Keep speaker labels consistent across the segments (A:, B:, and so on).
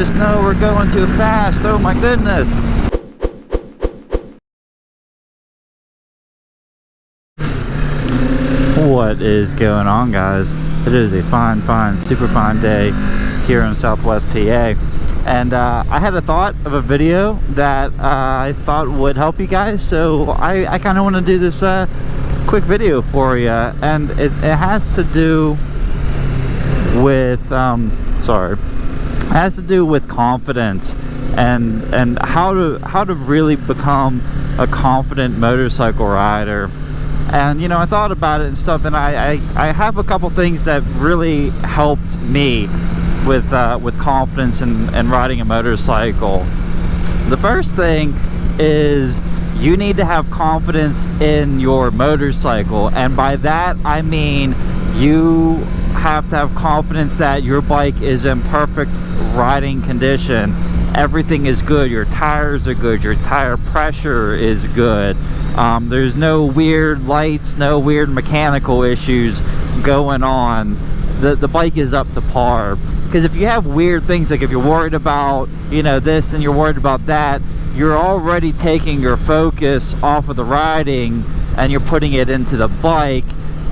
A: goodness, no, we're going too fast. Oh my goodness. What is going on, guys? It is a fine, super fine day here in Southwest PA. And I had a thought of a video that I thought would help you guys. So I kind of want to do this quick video for you. And it has to do with, it has to do with confidence and how to really become a confident motorcycle rider. And you know, I thought about it and stuff, and I have a couple things that really helped me with confidence and riding a motorcycle. The first thing is you need to have confidence in your motorcycle, and by that I mean you have to have confidence that your bike is in perfect riding condition. Everything is good, your tires are good, your tire pressure is good, there's no weird lights, no weird mechanical issues going on. The bike is up to par. Because if you have weird things, like if you're worried about, you know, this and you're worried about that, you're already taking your focus off of the riding and you're putting it into the bike,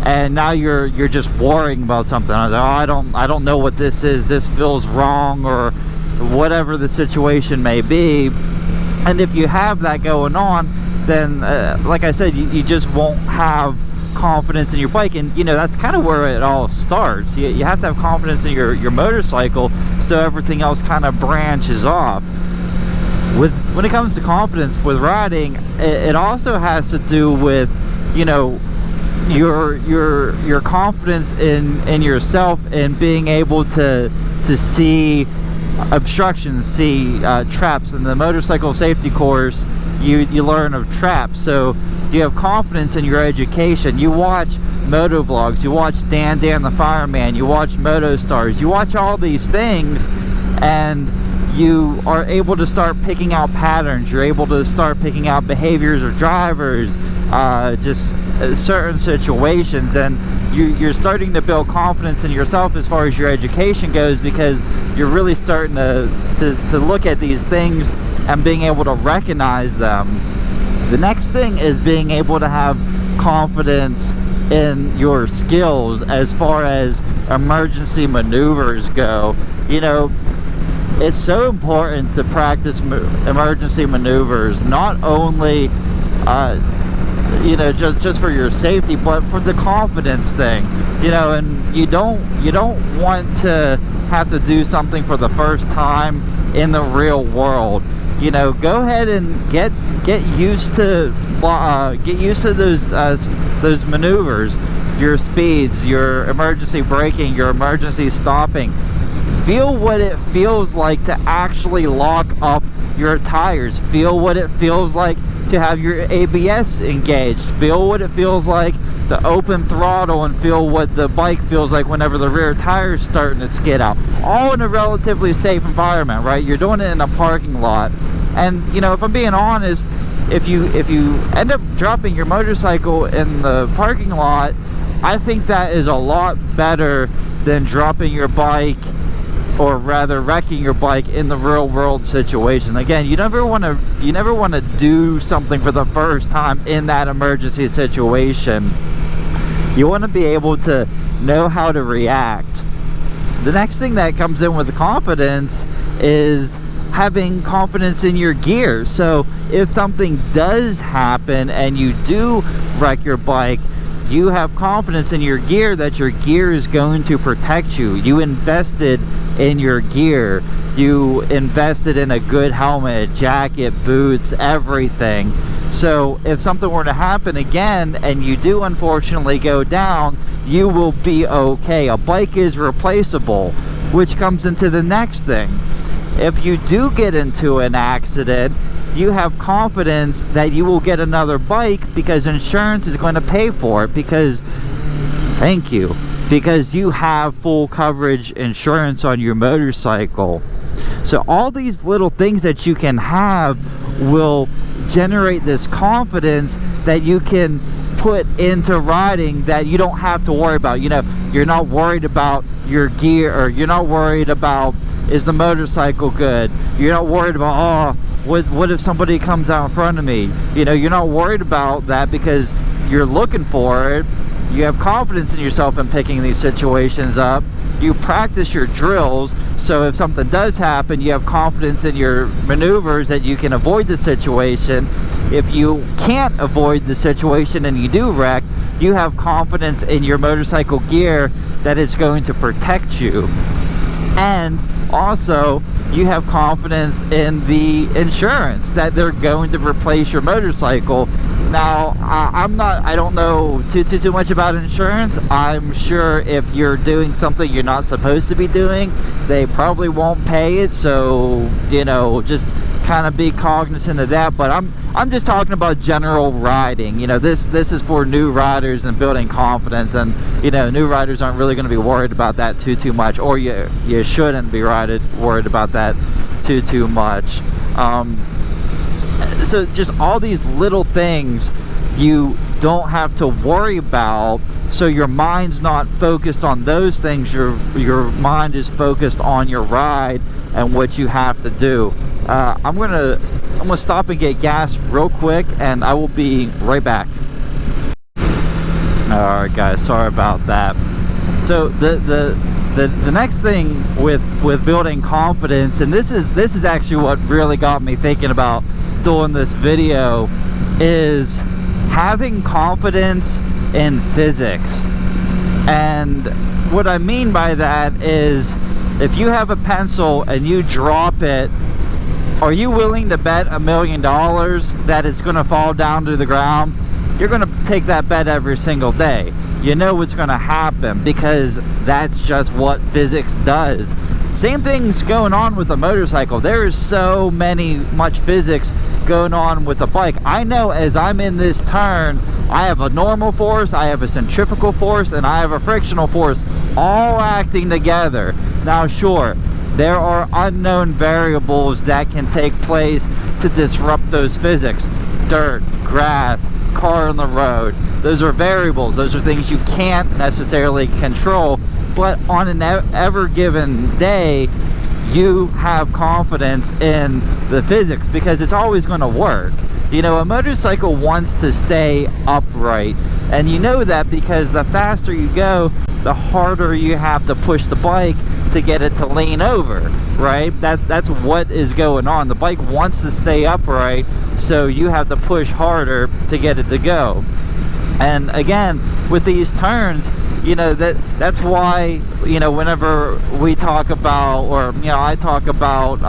A: and now you're just worrying about something. I was like, oh, I don't know what this is, this feels wrong, or whatever the situation may be. And if you have that going on, then like I said, you just won't have confidence in your bike. And you know, that's kind of where it all starts. You have to have confidence in your motorcycle, so everything else kind of branches off. When it comes to confidence with riding, it also has to do with, you know, your confidence in yourself, and being able to see obstructions, see traps. In the motorcycle safety course, you learn of traps. So you have confidence in your education. You watch moto vlogs, you watch Dan the Fireman, you watch Moto Stars, you watch all these things, and you are able to start picking out patterns. You're able to start picking out behaviors of drivers, just certain situations, and you're starting to build confidence in yourself as far as your education goes, because you're really starting to look at these things and being able to recognize them. The next thing is being able to have confidence in your skills as far as emergency maneuvers go. You know, it's so important to practice emergency maneuvers, not only you know, just for your safety, but for the confidence thing. You know, and you don't want to have to do something for the first time in the real world. You know, go ahead and get used to those maneuvers, your speeds, your emergency braking, your emergency stopping. Feel what it feels like to actually lock up your tires. Feel what it feels like to have your ABS engaged. Feel what it feels like to open throttle, and feel what the bike feels like whenever the rear tire is starting to skid out. All in a relatively safe environment, right? You're doing it in a parking lot. And you know, if I'm being honest, if you end up dropping your motorcycle in the parking lot, I think that is a lot better than dropping your bike, or rather wrecking your bike, in the real world situation. Again, you never want to do something for the first time in that emergency situation. You want to be able to know how to react. The next thing that comes in with the confidence is having confidence in your gear. So if something does happen and you do wreck your bike, you have confidence in your gear that your gear is going to protect you. You invested in your gear. You invested in a good helmet, jacket, boots, everything. So if something were to happen again and you do unfortunately go down, you will be okay. A bike is replaceable, which comes into the next thing. If you do get into an accident, you have confidence that you will get another bike, because insurance is going to pay for it, because you have full coverage insurance on your motorcycle. So all these little things that you can have will generate this confidence that you can put into riding, that you don't have to worry about. You know, you're not worried about your gear, or you're not worried about Is the motorcycle good? You're not worried about, oh, what if somebody comes out in front of me? You know, you're not worried about that because you're looking for it. You have confidence in yourself in picking these situations up. You practice your drills, so if something does happen, you have confidence in your maneuvers that you can avoid the situation. If you can't avoid the situation and you do wreck, you have confidence in your motorcycle gear that it's going to protect you. And also, you have confidence in the insurance that they're going to replace your motorcycle. Now, I don't know too much about insurance. I'm sure if you're doing something you're not supposed to be doing, they probably won't pay it. So, you know, just kind of be cognizant of that. But I'm just talking about general riding. You know, this is for new riders and building confidence. And, you know, new riders aren't really going to be worried about that too much, or you shouldn't be worried about that too much. So just all these little things you don't have to worry about, so your mind's not focused on those things. Your mind is focused on your ride and what you have to do. I'm gonna stop and get gas real quick, and I will be right back. Alright guys, sorry about that. So the next thing with building confidence, and this is actually what really got me thinking about doing this video, is having confidence in physics. And what I mean by that is, if you have a pencil and you drop it, are you willing to bet $1 million that it's going to fall down to the ground? You're going to take that bet every single day. You know what's going to happen, because that's just what physics does. Same thing's going on with a motorcycle. There is so much physics going on with a bike. I know as I'm in this turn, I have a normal force, I have a centrifugal force, and I have a frictional force all acting together. Now sure, there are unknown variables that can take place to disrupt those physics. Dirt, grass, car on the road, those are variables. Those are things you can't necessarily control. But on an ever given day, you have confidence in the physics, because it's always going to work. You know, a motorcycle wants to stay upright, and you know that because the faster you go, the harder you have to push the bike to get it to lean over, right? That's what is going on. The bike wants to stay upright, so you have to push harder to get it to go. And again, with these turns, you know, that's why, you know, whenever we talk about, or, you know, I talk about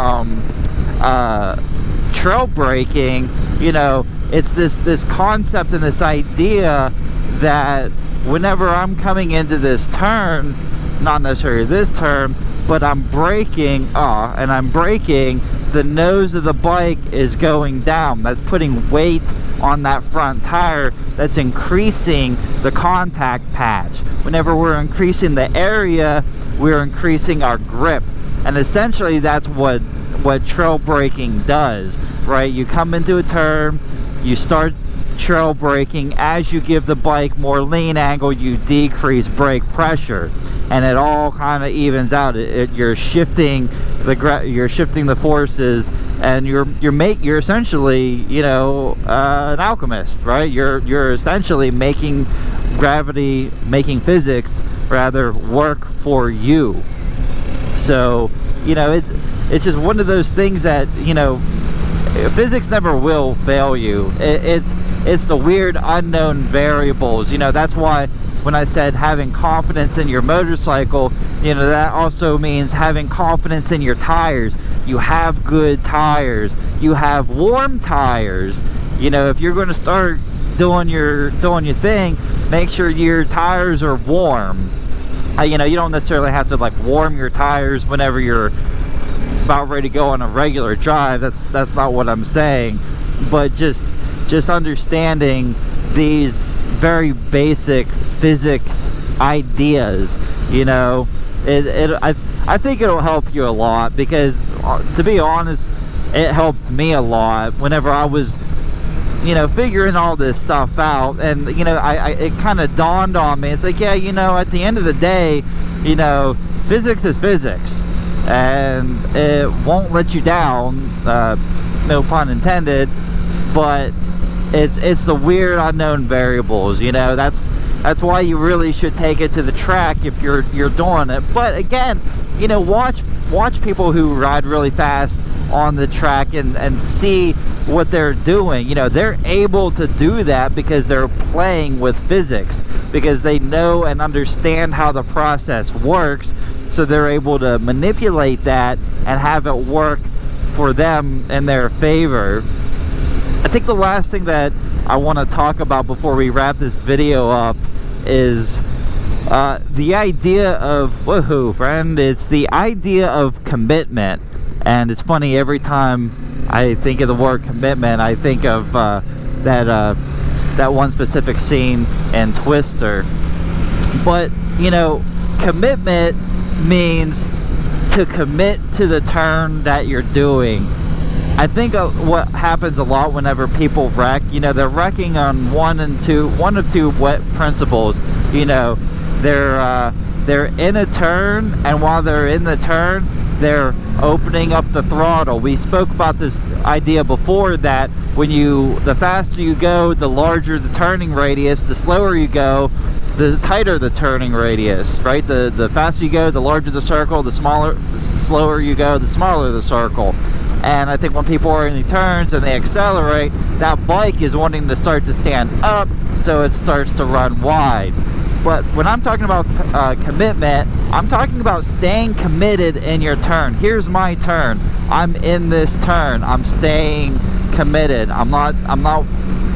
A: trail braking, you know, it's this concept and this idea that whenever I'm coming into this turn, not necessarily this turn, but I'm braking, and I'm braking, the nose of the bike is going down. That's putting weight on that front tire. That's increasing the contact patch. Whenever we're increasing the area, we're increasing our grip. And essentially that's what trail braking does, right? You come into a turn, you start trail braking. As you give the bike more lean angle, you decrease brake pressure, and it all kind of evens out. You're shifting the forces, and you're essentially, you know, an alchemist, right? You're essentially making physics rather work for you. So, you know, it's just one of those things that, you know, physics never will fail you. It's the weird unknown variables. You know, that's why when I said having confidence in your motorcycle, you know, that also means having confidence in your tires. You have good tires. You have warm tires. You know, if you're going to start doing your thing, make sure your tires are warm. You know, you don't necessarily have to like warm your tires whenever you're about ready to go on a regular drive. That's not what I'm saying. But just understanding these very basic physics ideas, you know, I think it'll help you a lot, because to be honest, it helped me a lot whenever I was, you know, figuring all this stuff out. And, you know, it kind of dawned on me. It's like, yeah, you know, at the end of the day, you know, physics is physics. and it won't let you down, no pun intended, but it's the weird unknown variables, you know. That's why you really should take it to the track if you're doing it. But again, you know, watch people who ride really fast on the track and see what they're doing. You know, they're able to do that because they're playing with physics, because they know and understand how the process works, so they're able to manipulate that and have it work for them in their favor. I think the last thing that I want to talk about before we wrap this video up is the idea of, woohoo friend, it's the idea of commitment. And it's funny, every time I think of the word commitment, I think of that one specific scene in Twister. But, you know, commitment means to commit to the turn that you're doing. I think what happens a lot whenever people wreck, you know, they're wrecking on one of two wet principles. You know, they're in a turn, and while they're in the turn, they're opening up the throttle. We spoke about this idea before, that the faster you go, the larger the turning radius. The slower you go, the tighter the turning radius, right? The faster you go, the larger the circle. The slower you go, the smaller the circle. And I think when people are in the turns and they accelerate, that bike is wanting to start to stand up, so it starts to run wide. But when I'm talking about commitment, I'm talking about staying committed in your turn. Here's my turn. I'm in this turn. I'm staying committed. I'm not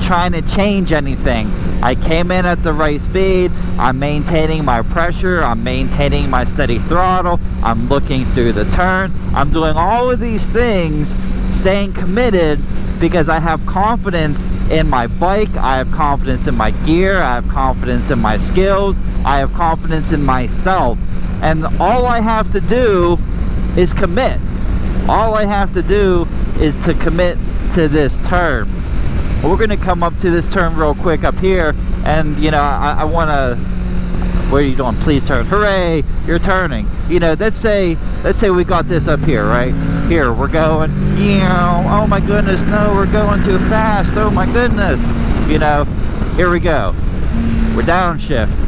A: trying to change anything. I came in at the right speed. I'm maintaining my pressure. I'm maintaining my steady throttle. I'm looking through the turn. I'm doing all of these things, staying committed, because I have confidence in my bike. I have confidence in my gear. I have confidence in my skills. I have confidence in myself. And all I have to do is commit. All I have to do is to commit to this turn. We're going to come up to this turn real quick up here, and you know, I want to, what are you doing? Please turn. Hooray, you're turning. You know, let's say we got this up here, right? Here, we're going, oh my goodness, no, we're going too fast. Oh my goodness. You know, here we go. We're downshift.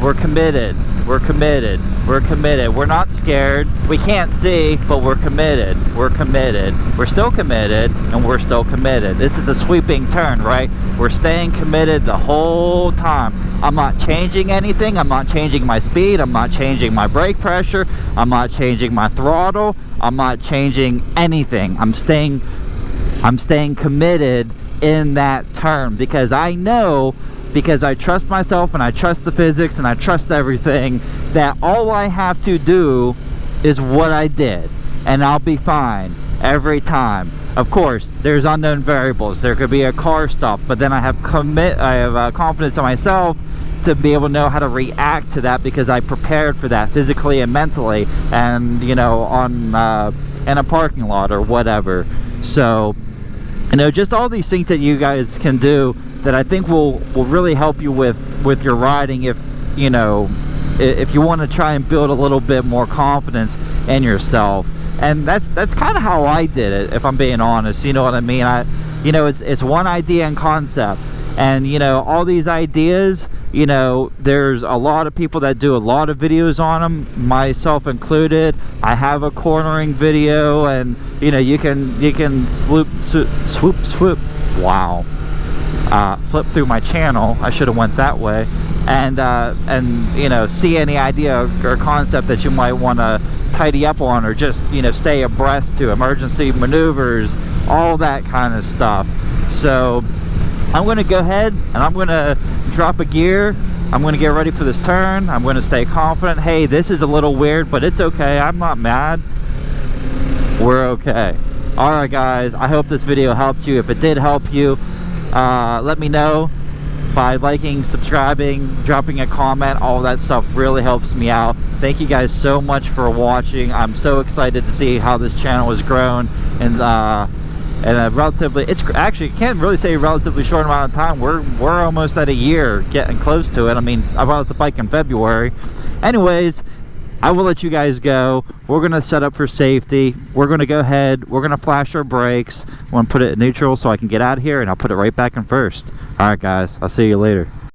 A: We're committed. We're committed. We're committed. We're not scared. We can't see, but we're committed. We're committed. We're still committed, and we're still committed. This is a sweeping turn, right? We're staying committed the whole time. I'm not changing anything. I'm not changing my speed. I'm not changing my brake pressure. I'm not changing my throttle. I'm not changing anything. I'm staying committed in that turn, because I know, because I trust myself and I trust the physics and I trust everything, that all I have to do is what I did, and I'll be fine every time. Of course, there's unknown variables. There could be a car stop, but then I have confidence in myself to be able to know how to react to that, because I prepared for that physically and mentally, and you know, on in a parking lot or whatever. So, you know, just all these things that you guys can do that I think will really help you with your riding, if you know, if you want to try and build a little bit more confidence in yourself. And that's kind of how I did it, if I'm being honest. You know what I mean? You know, it's one idea and concept, and you know, all these ideas, you know, there's a lot of people that do a lot of videos on them, myself included. I have a cornering video, and you know, you can swoop, wow, flip through my channel. I should have went that way, and you know, see any idea or concept that you might want to tidy up on, or just, you know, stay abreast to emergency maneuvers, all that kind of stuff. So I'm going to go ahead and I'm going to drop a gear. I'm going to get ready for this turn. I'm going to stay confident. Hey, this is a little weird, but it's okay. I'm not mad. We're okay. Alright guys, I hope this video helped you. If it did help you, let me know by liking, subscribing, dropping a comment. All that stuff really helps me out. Thank you guys so much for watching. I'm so excited to see how this channel has grown, and a relatively, it's actually, can't really say relatively short amount of time. We're almost at a year, getting close to it. I mean, I bought the bike in February. Anyways, I will let you guys go. We're gonna set up for safety. We're gonna go ahead. We're gonna flash our brakes. I'm gonna put it in neutral so I can get out of here, and I'll put it right back in first. All right, guys. I'll see you later.